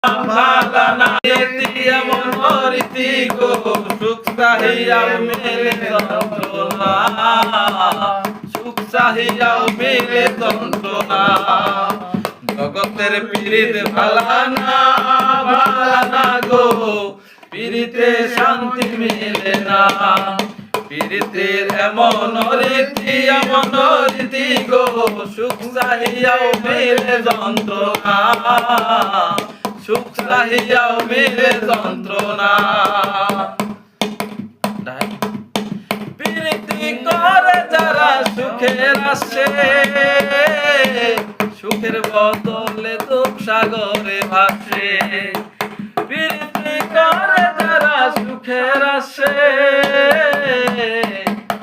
ভালা না এমন রীতি গো সুখ চাহিয়াও মেলে যন্ত্রণা সুখ চাহিয়াও মেলে যন্ত্রণা জগতের পীড়িত ভালা না গো পীড়িতে শান্তি মেলে না পীড়িতের এমন রীতি গো সুখ চাহিয়াও মেলে যন্ত্রণা সুখ চাহিয়াও মেলে যন্ত্রণা পীড়িতি করে যারা সুখের আসে সুখের বদলে দুঃখ সাগরে ভাসে পীড়িতি করে যারা সুখের আসে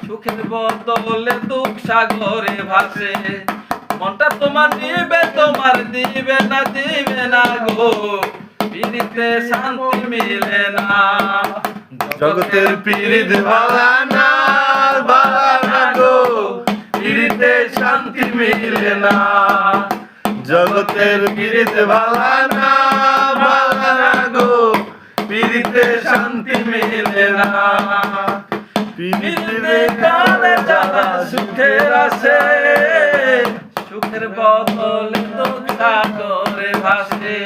সুখের বদলে দুঃখ সাগরে ভাসে মনটা তোমার দিবে না গো পীড়িতে শান্তি মিলে না জগতের পীড়িত ভালা না গো পীড়িতে শান্তি মিলে না জগতের পীড়িত ভালা না গো পীড়িতে শান্তি মিলে না পীড়িতে কালে যারা সুখের আসে সুখের বদলে দুঃখ সাগরে ভাসে।